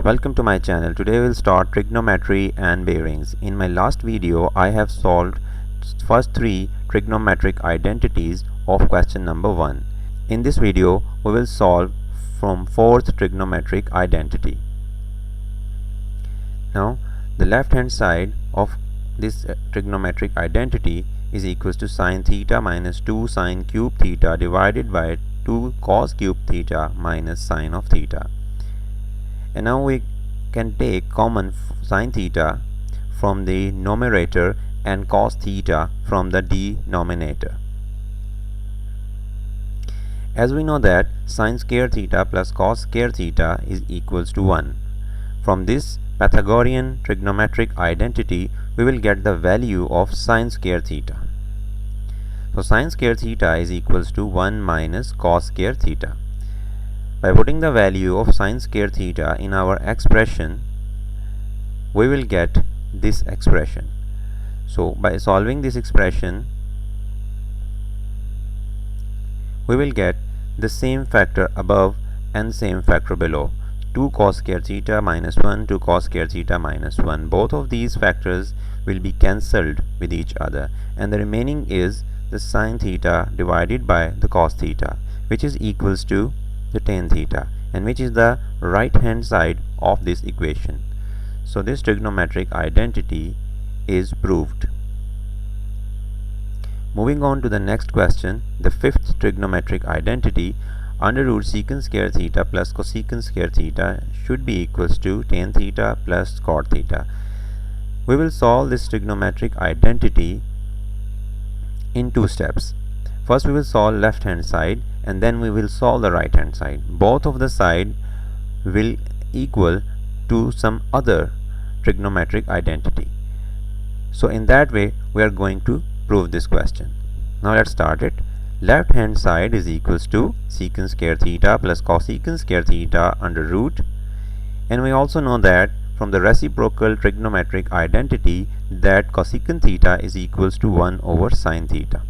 Welcome to my channel. Today we'll start trigonometry and bearings. In my last video I have solved first three trigonometric identities of question number 1. In this video we will solve from fourth trigonometric identity. Now the left hand side of this trigonometric identity is equals to sine theta minus 2 sine cube theta divided by 2 cos cube theta minus sine of theta. And now we can take common sine theta from the numerator and cos theta from the denominator. As we know that sine square theta plus cos square theta is equals to 1. From this Pythagorean trigonometric identity we will get the value of sine square theta. So sine square theta is equals to 1 minus cos square theta. By putting the value of sine square theta in our expression, we will get this expression. So by solving this expression, we will get the same factor above and same factor below. 2 cos square theta minus 1, 2 cos square theta minus 1. Both of these factors will be cancelled with each other, and the remaining is the sine theta divided by the cos theta, which is equals to the tan theta, and which is the right hand side of this equation. So this trigonometric identity is proved. Moving on to the next question, the fifth trigonometric identity, under root secant square theta plus cosecant square theta should be equals to tan theta plus cot theta. We will solve this trigonometric identity in two steps. First we will solve left hand side and then we will solve the right hand side. Both of the side will equal to some other trigonometric identity. So in that way we are going to prove this question. Now let's start it. Left hand side is equals to secant square theta plus cosecant square theta under root, and we also know that from the reciprocal trigonometric identity that cosecant theta is equals to 1 over sine theta.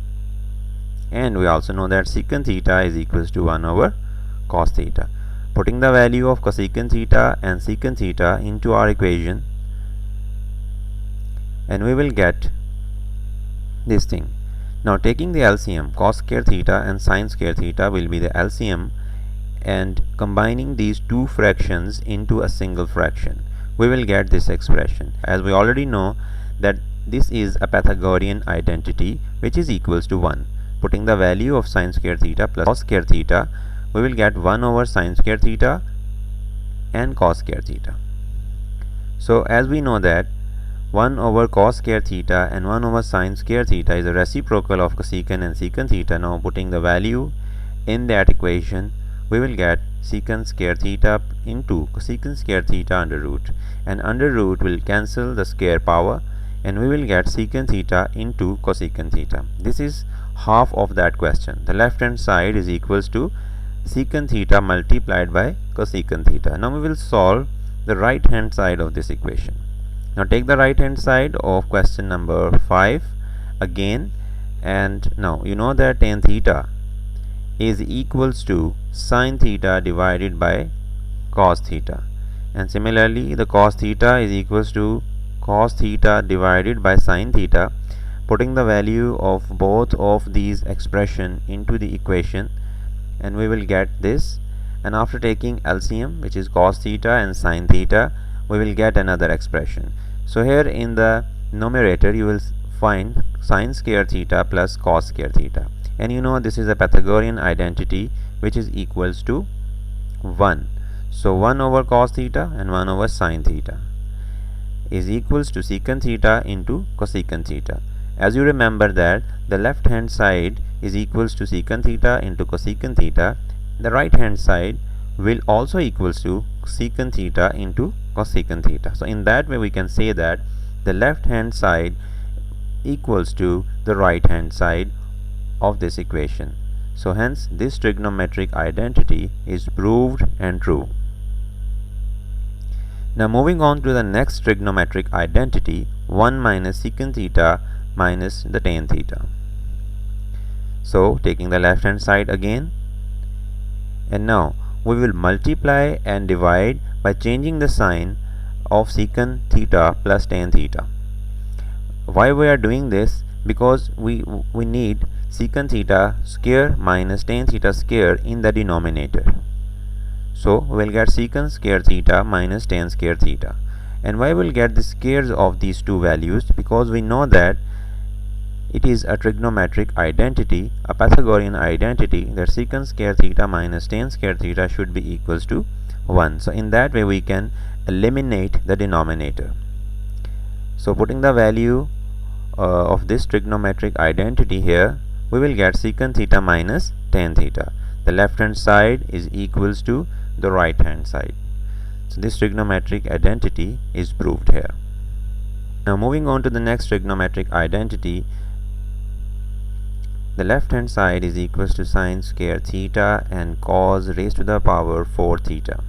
And we also know that secant theta is equals to 1 over cos theta. Putting the value of cosecant theta and secant theta into our equation, and we will get this thing. Now taking the LCM, cos square theta and sine square theta will be the LCM, and combining these two fractions into a single fraction, we will get this expression. As we already know that this is a Pythagorean identity which is equals to 1. Putting the value of sine square theta plus cos square theta, we will get 1 over sine square theta and cos square theta. So as we know that 1 over cos square theta and 1 over sine square theta is a reciprocal of cosecant and secant theta. Now putting the value in that equation, we will get secant square theta into cosecant square theta under root, and under root will cancel the square power, and we will get secant theta into cosecant theta. This is half of that question. The left hand side is equals to secant theta multiplied by cosecant theta. Now we will solve the right hand side of this equation. Now take the right hand side of question number 5 again, and now you know that tan theta is equals to sine theta divided by cos theta, and similarly the cos theta is equals to cos theta divided by sine theta. Putting the value of both of these expression into the equation, and we will get this, and after taking LCM, which is cos theta and sine theta, we will get another expression. So here in the numerator you will find sine square theta plus cos square theta, and you know this is a Pythagorean identity which is equals to 1. So 1 over cos theta and 1 over sine theta is equals to secant theta into cosecant theta. As you remember that the left hand side is equals to secant theta into cosecant theta, the right hand side will also equals to secant theta into cosecant theta. So in that way we can say that the left hand side equals to the right hand side of this equation. So hence this trigonometric identity is proved and true. Now moving on to the next trigonometric identity, 1 minus secant theta minus the tan theta. So taking the left hand side again, and now we will multiply and divide by changing the sign of secant theta plus tan theta. Why we are doing this? Because we need secant theta square minus tan theta square in the denominator. So we will get secant square theta minus tan square theta. And why we will get the squares of these two values? Because we know that it is a trigonometric identity, a Pythagorean identity, that secant square theta minus tan square theta should be equals to 1. So in that way we can eliminate the denominator. So putting the value of this trigonometric identity here, we will get secant theta minus tan theta. The left hand side is equals to the right hand side. So this trigonometric identity is proved here. Now moving on to the next trigonometric identity, the left hand side is equals to sine square theta and cos raised to the power 4 theta.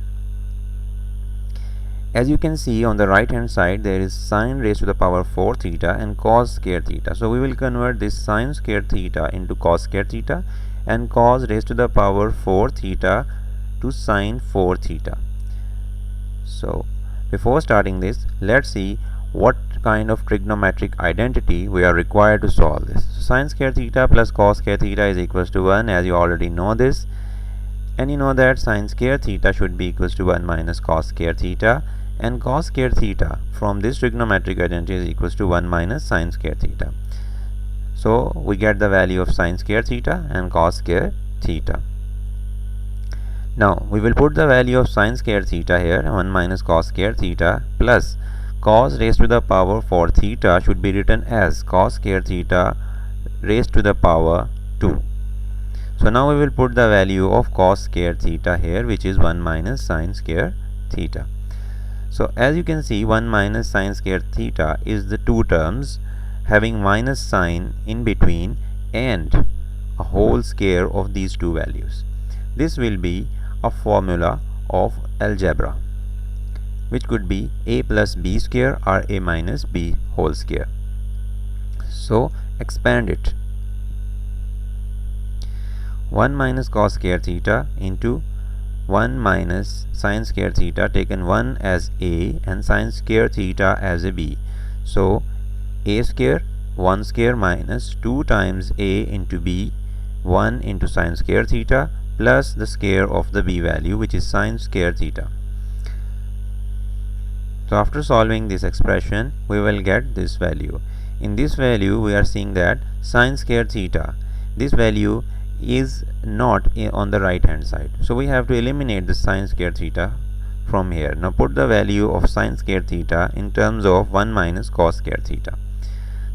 As you can see on the right hand side, there is sine raised to the power 4 theta and cos square theta. So we will convert this sine square theta into cos square theta and cos raised to the power 4 theta to sine 4 theta. So before starting this, let's see what kind of trigonometric identity we are required to solve this. So sine square theta plus cos square theta is equals to 1, as you already know this, and you know that sine square theta should be equals to 1 minus cos square theta, and cos square theta from this trigonometric identity is equals to 1 minus sine square theta. So we get the value of sine square theta and cos square theta. Now we will put the value of sine square theta here, 1 minus cos square theta, plus cos raised to the power 4 theta should be written as cos square theta raised to the power 2. So now we will put the value of cos square theta here, which is 1 minus sine square theta. So as you can see, 1 minus sine square theta is the two terms having minus sign in between and a whole square of these two values. This will be a formula of algebra, which could be a plus b square or a minus b whole square. So expand it. 1 minus cos square theta into 1 minus sine square theta, taken 1 as a and sine square theta as a b. So a square 1 square minus 2 times a into b, 1 into sine square theta, plus the square of the b value, which is sine square theta. So after solving this expression, we will get this value. In this value, we are seeing that sine square theta, this value is not on the right hand side. So we have to eliminate the sine square theta from here. Now put the value of sine square theta in terms of 1 minus cos square theta.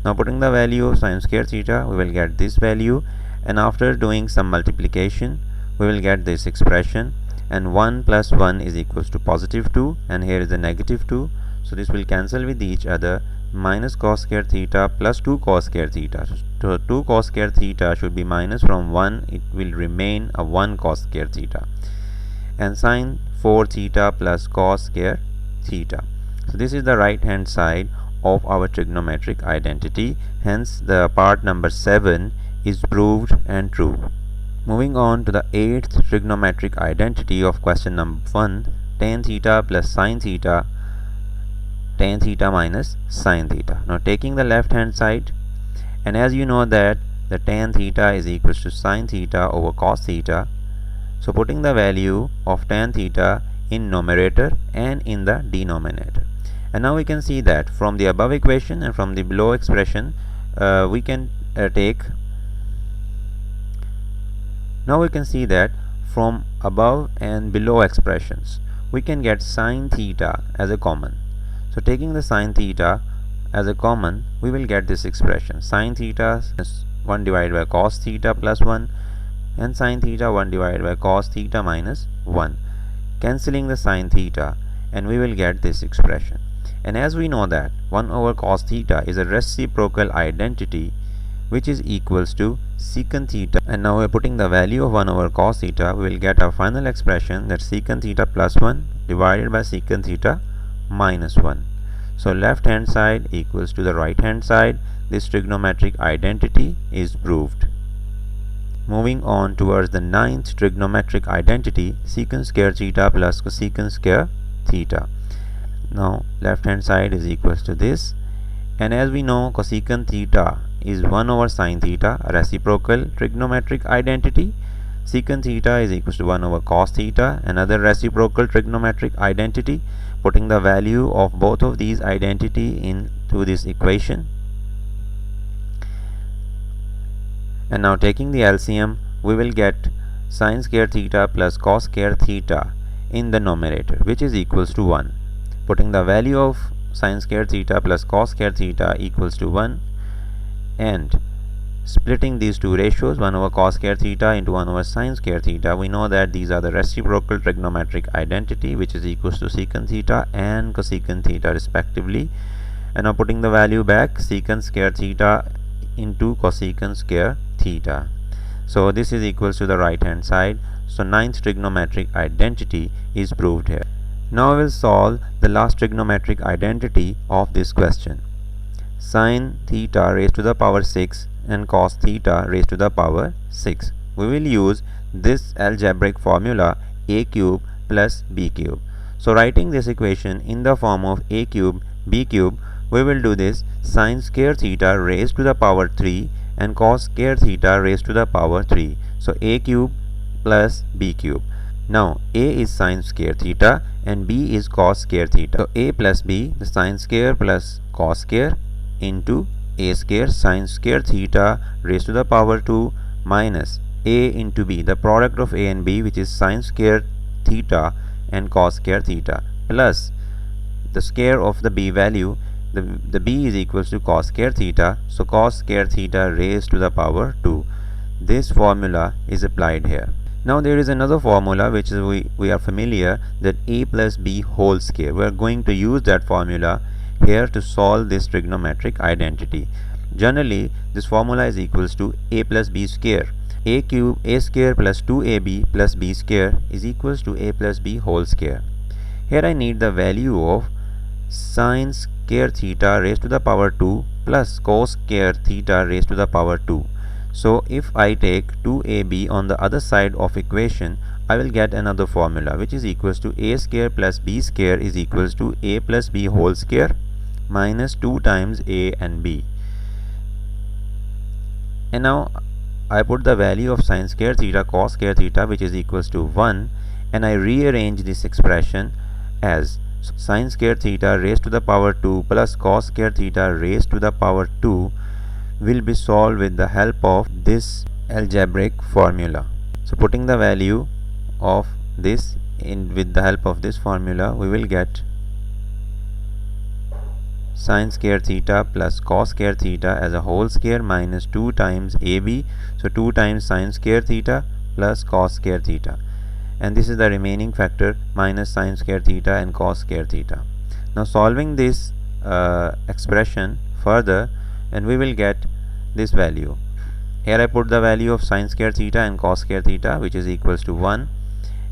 Now putting the value of sine square theta, we will get this value, and after doing some multiplication, we will get this expression, and 1 plus 1 is equals to positive 2, and here is the negative 2. So this will cancel with each other. Minus cos square theta plus 2 cos square theta. So 2 cos square theta should be minus from 1, it will remain a 1 cos square theta, and sine 4 theta plus cos square theta. So this is the right hand side of our trigonometric identity. Hence the part number 7 is proved and true. Moving on to the 8th trigonometric identity of question number 1, tan theta plus sine theta, tan theta minus sine theta. Now taking the left hand side, and as you know that the tan theta is equals to sine theta over cos theta, so putting the value of tan theta in numerator and in the denominator. And now we can see that from the above equation and from the below expression, we can take. Now we can see that from above and below expressions, we can get sine theta as a common. So taking the sine theta as a common, we will get this expression. Sine theta is 1 divided by cos theta plus 1, and sine theta 1 divided by cos theta minus 1. Cancelling the sine theta, and we will get this expression. And as we know that 1 over cos theta is a reciprocal identity, which is equals to secant theta, and now we are putting the value of 1 over cos theta, we will get our final expression, that secant theta plus 1 divided by secant theta minus 1. So left hand side equals to the right hand side. This trigonometric identity is proved. moving on towards the ninth trigonometric identity, secant square theta plus cosecant square theta. Now left hand side is equals to this, and as we know, cosecant theta is 1 over sin theta, a reciprocal trigonometric identity. Secant theta is equals to 1 over cos theta, another reciprocal trigonometric identity. Putting the value of both of these identity into this equation, and now taking the LCM, we will get sin square theta plus cos square theta in the numerator, which is equals to 1. Putting the value of sin square theta plus cos square theta equals to 1, and splitting these two ratios, 1 over cos square theta into 1 over sin square theta, we know that these are the reciprocal trigonometric identity, which is equals to secant theta and cosecant theta respectively. And now putting the value back, secant square theta into cosecant square theta. So this is equals to the right hand side. So ninth trigonometric identity is proved here. Now we will solve the last trigonometric identity of this question. Sin theta raised to the power 6 and cos theta raised to the power 6. We will use this algebraic formula a cube plus b cube. So writing this equation in the form of a cube b cube, we will do this: sin square theta raised to the power 3 and cos square theta raised to the power 3. So a cube plus b cube. Now a is sin square theta and b is cos square theta. So a plus b, the sin square plus cos square, into a square sin square theta raised to the power 2 minus a into b, the product of a and b, which is sin square theta and cos square theta, plus the square of the b value, the b is equals to cos square theta, so cos square theta raised to the power 2. This formula is applied here. Now there is another formula which is we are familiar, that a plus b whole square. We are going to use that formula here to solve this trigonometric identity. Generally this formula is equals to a plus b square. A cube a square plus 2ab plus b square is equals to a plus b whole square. Here I need the value of sin square theta raised to the power 2 plus cos square theta raised to the power 2. So if I take 2ab on the other side of equation, I will get another formula which is equals to a square plus b square is equals to a plus b whole square minus 2 times a and b. And now I put the value of sin square theta cos square theta, which is equals to 1, and I rearrange this expression as sin square theta raised to the power 2 plus cos square theta raised to the power 2 will be solved with the help of this algebraic formula. So putting the value of this in with the help of this formula, we will get sin square theta plus cos square theta as a whole square minus 2 times ab, so 2 times sin square theta plus cos square theta, and this is the remaining factor minus sin square theta and cos square theta. Now solving this expression further, and we will get this value. Here I put the value of sin square theta and cos square theta, which is equals to 1,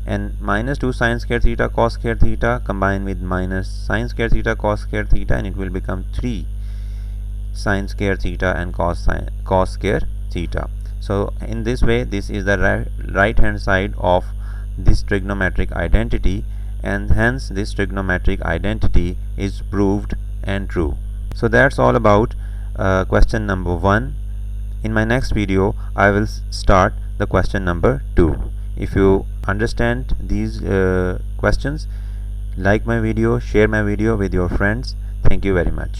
and minus 2 sin square theta cos square theta combined with minus sin square theta cos square theta, and it will become 3 sin square theta and cos square theta. So in this way, this is the right hand side of this trigonometric identity, and hence this trigonometric identity is proved and true. So that's all about question number 1. In my next video I will start the question number 2. If you understand these questions, like my video, share my video with your friends. Thank you very much.